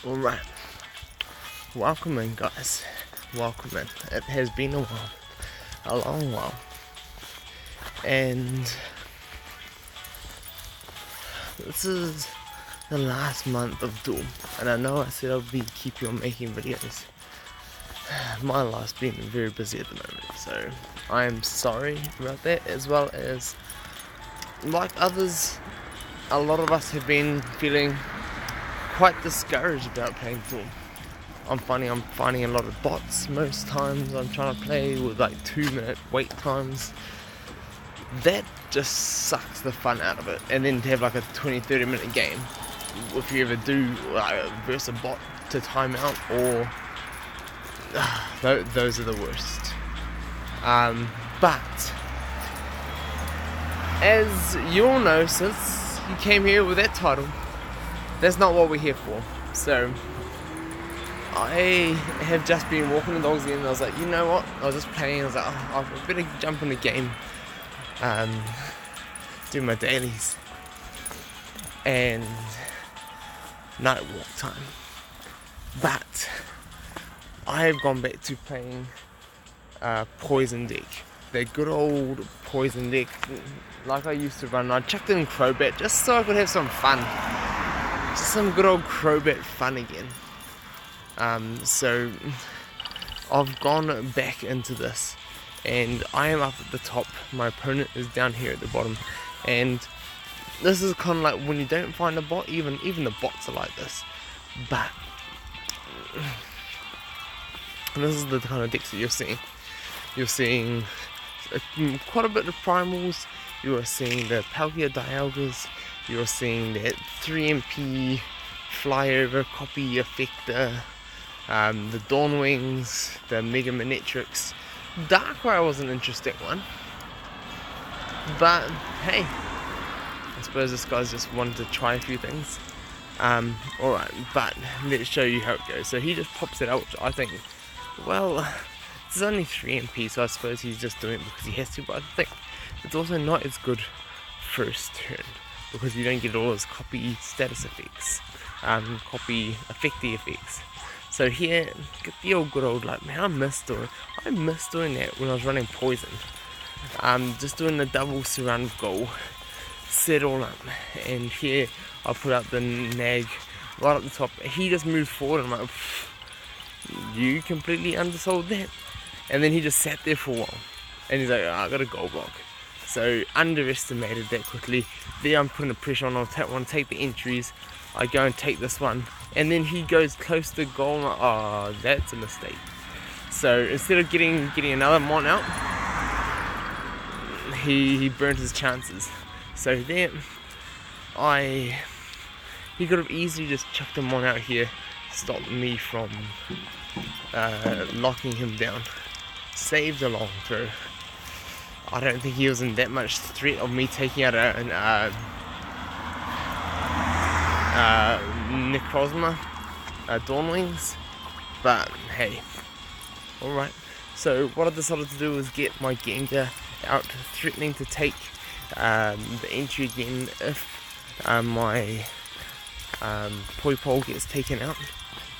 Alright, welcome in guys, welcome in. It has been a while, a long while, and this is the last month of Duel, and I know I said I'll keep on making videos. My life's been very busy at the moment, so I am sorry about that, as well as, like others, a lot of us have been feeling quite discouraged about playing Duel. I'm finding a lot of bots most times. I'm trying to play with like 2-minute wait times. That just sucks the fun out of it. And then to have like a 20-30 minute game, if you ever do like versus a bot to time out, or those are the worst. But as you all know, since you came here with that title, that's not what we're here for. So I have just been walking the dogs in, and I was like, you know what? I was just playing. I was like, oh, I better jump in the game, do my dailies, and night walk time. But I have gone back to playing Poison deck, that good old Poison deck, like I used to run. I chucked in Crobat just so I could have some fun. Just some good old Crobat fun again. So I've gone back into this, and I am up at the top. My opponent is down here at the bottom, and this is kind of like when you don't find a bot. Even the bots are like this. But this is the kind of decks that you're seeing. You're seeing quite a bit of primals. You are seeing the Palkia Dialgas. You're seeing that 3MP flyover copy effector, the Dawnwings, the Mega Manetrix. Darkrai was an interesting one, but hey, I suppose this guy's just wanted to try a few things. Alright, but let's show you how it goes. So he just pops it out, which I think, well, it's only 3MP, so I suppose he's just doing it because he has to, but I think it's also not as good first turn, because you don't get all those copy status effects, copy effecty effects. So here, get the old good old, like, man, I miss doing that when I was running Poison. Just doing the double surround goal, set all up, and here I put out the nag right up the top. He just moved forward, and I'm like, you completely undersold that. And then he just sat there for a while, and he's like, oh, I got a goal block. So underestimated that quickly. There I'm putting the pressure on. I want to take the entries. I go and take this one, and then he goes close to goal. Like, oh, that's a mistake. So instead of getting another mon out, he burnt his chances. So there, he could have easily just chucked a mon out here, stopped me from locking him down. Saved a long throw. I don't think he was in that much threat of me taking out a Necrozma, Dawnwings, but hey, alright. So what I decided to do was get my Gengar out, threatening to take the entry again if my Poipole gets taken out,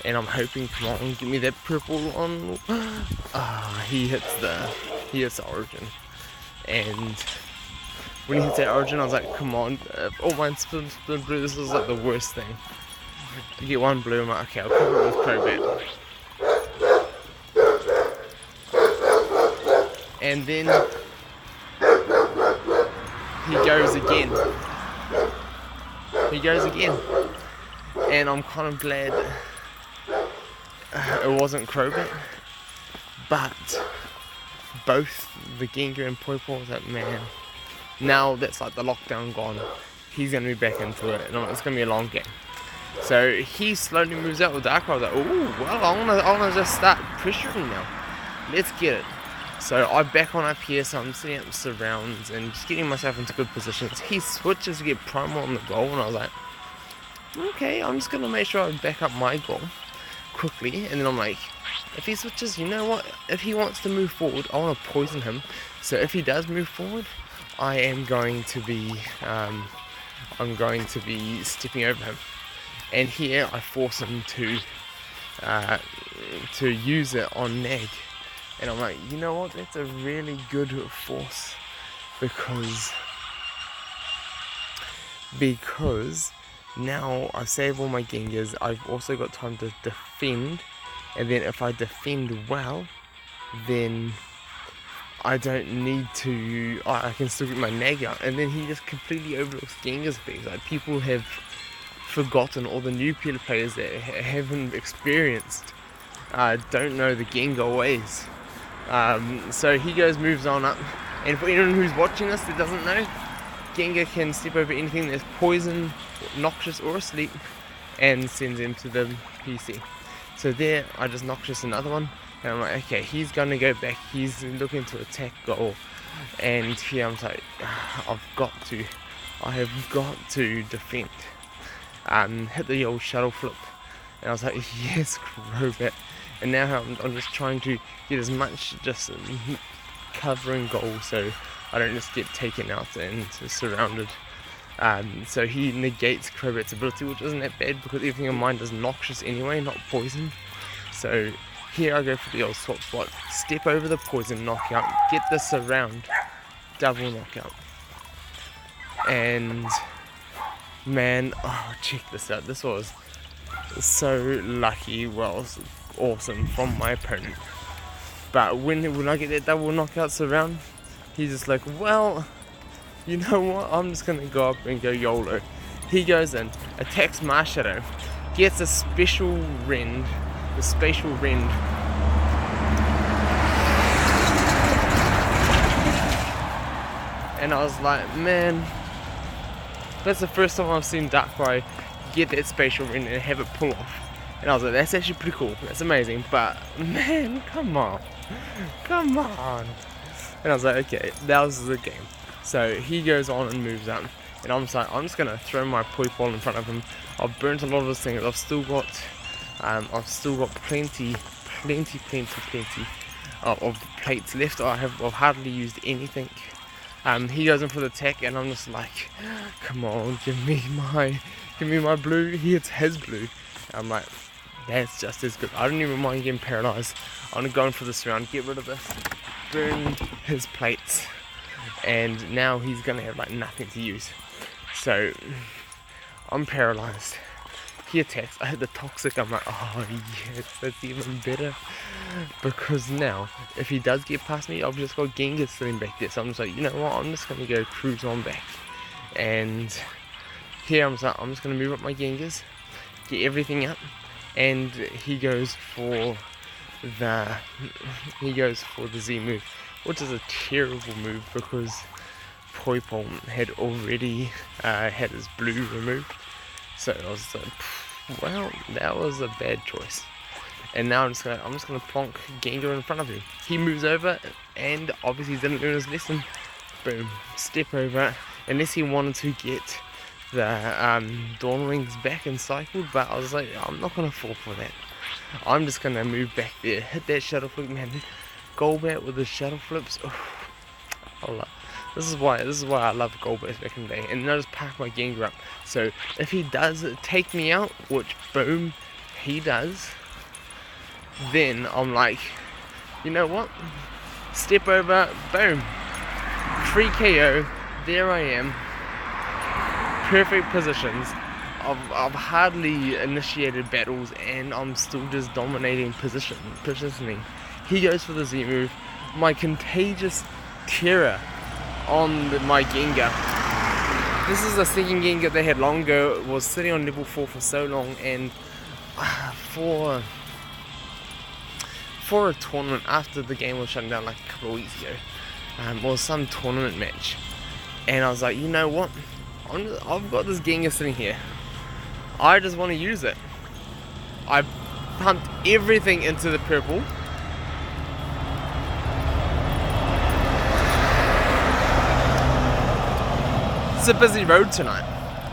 and I'm hoping, come on, give me that purple on. He hits the Origin. And when he hits that Origin, I was like, come on, all mine spin blue, this is like the worst thing. You get one blue, I'm like, okay, I'll cover it with Crobat. And then he goes again. And I'm kind of glad it wasn't Crobat, but both the Gengar and Poipole was like, man, now that's like the lockdown gone. He's going to be back into it, and it's going to be a long game. So he slowly moves out with Darkrai. I was like, oh, well, I want to just start pressuring now. Let's get it. So I back on up here, so I'm setting up surrounds and just getting myself into good positions. He switches to get Primal on the goal, and I was like, okay, I'm just going to make sure I back up my goal quickly. And then I'm like, if he switches, you know what, if he wants to move forward, I want to poison him. So if he does move forward, I'm going to be stepping over him. And here I force him to use it on Nag. And I'm like, you know what, that's a really good force, because now I've saved all my Gengars, I've also got time to defend, and then if I defend well, then I don't need to, I can still get my Nag out. And then he just completely overlooks Gengar's effects. Like, people have forgotten, all the new players that haven't experienced don't know the Gengar ways. So he moves on up, and for anyone who's watching this that doesn't know, Gengar can step over anything that's poison, noxious, or asleep, and sends him to the PC. So there, I just noxious another one, and I'm like, okay, he's gonna go back, he's looking to attack goal, and here I'm like, I have got to defend. Hit the old shuttle flip, and I was like, yes, Crobat. And now I'm just trying to get as much just covering goal, so I don't just get taken out and surrounded. So he negates Crobat's ability, which isn't that bad because everything in mine is noxious anyway, not poison. So here I go for the old swap, step over the poison, knockout, get the surround, double knockout. And man, oh, check this out, this was so lucky, well, awesome from my opponent. But when I get that double knockout surround, he's just like, well, you know what, I'm just gonna go up and go YOLO. He goes in, attacks Marshadow, gets a spatial rend, and I was like, man, that's the first time I've seen Darkrai get that spatial rend and have it pull off. And I was like, that's actually pretty cool, that's amazing, but man, come on. And I was like, okay, that was the game. So he goes on and moves up, and I'm just like, I'm just gonna throw my Pokeball in front of him. I've burnt a lot of his things. I've still got plenty of plates left. I've hardly used anything. He goes in for the attack, and I'm just like, come on, give me my blue. He hits his blue. I'm like, that's just as good. I don't even mind getting paralyzed. I'm gonna go in for this round, get rid of this, burn his plates, and now he's gonna have like nothing to use. So I'm paralyzed. He attacks. I hit the toxic. I'm like, oh yes, that's even better. Because now, if he does get past me, I've just got Gengar sitting back there. So I'm just like, you know what? I'm just gonna go cruise on back. And here I'm just gonna move up my Gengars, get everything up, and he goes for the Z move, which is a terrible move because Poipon had already had his blue removed. So I was like, well, that was a bad choice. And now I'm just gonna plonk Gengar in front of him. He moves over, and obviously he didn't learn his lesson. Boom, step over. Unless he wanted to get the Dawn Wings back and cycled, but I was like, I'm not gonna fall for that. I'm just gonna move back there, hit that shuttle flip, man. Golbat with the shuttle flips. This is why I love Golbat back in the day. And now just pack my Gengar up. So if he does take me out, which boom, he does, then I'm like, you know what? Step over, boom, free KO. There I am. Perfect positions. I've hardly initiated battles, and I'm still just dominating positioning. He goes for the Z move. My Contagious Terror on my Gengar. This is the second Gengar they had long ago. It was sitting on level 4 for so long, and for a tournament after the game was shut down like a couple of weeks ago, or some tournament match, and I was like, you know what? I've got this Gengar sitting here. I just want to use it. I pumped everything into the purple. It's a busy road tonight.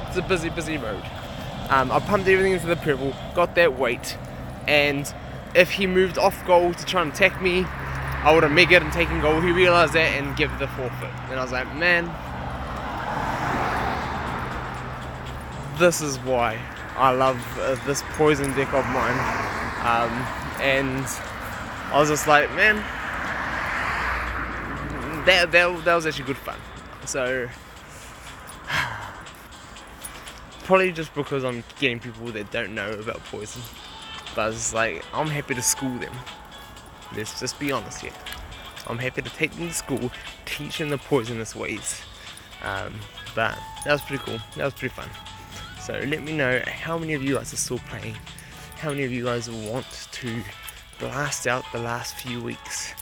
It's a busy road. I pumped everything into the purple, got that weight, and if he moved off goal to try and attack me, I would have megaed and taken goal. He realised that and gave the forfeit. And I was like, man, this is why I love this poison deck of mine, and I was just like, man, that was actually good fun. So probably just because I'm getting people that don't know about poison, but it's like I'm happy to school them. Let's just be honest here. I'm happy to take them to school, teach them the poisonous ways. But that was pretty cool. That was pretty fun. So let me know how many of you guys are still playing. How many of you guys want to blast out the last few weeks?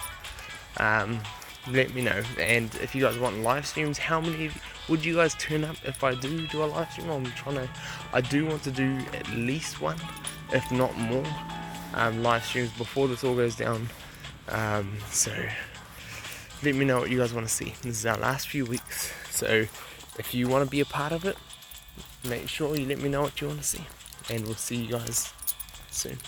Let me know. And if you guys want live streams, how many would you guys turn up if I do a live stream? I do want to do at least one, if not more, live streams before this all goes down. So let me know what you guys want to see. This is our last few weeks, so if you want to be a part of it, make sure you let me know what you want to see, and we'll see you guys soon.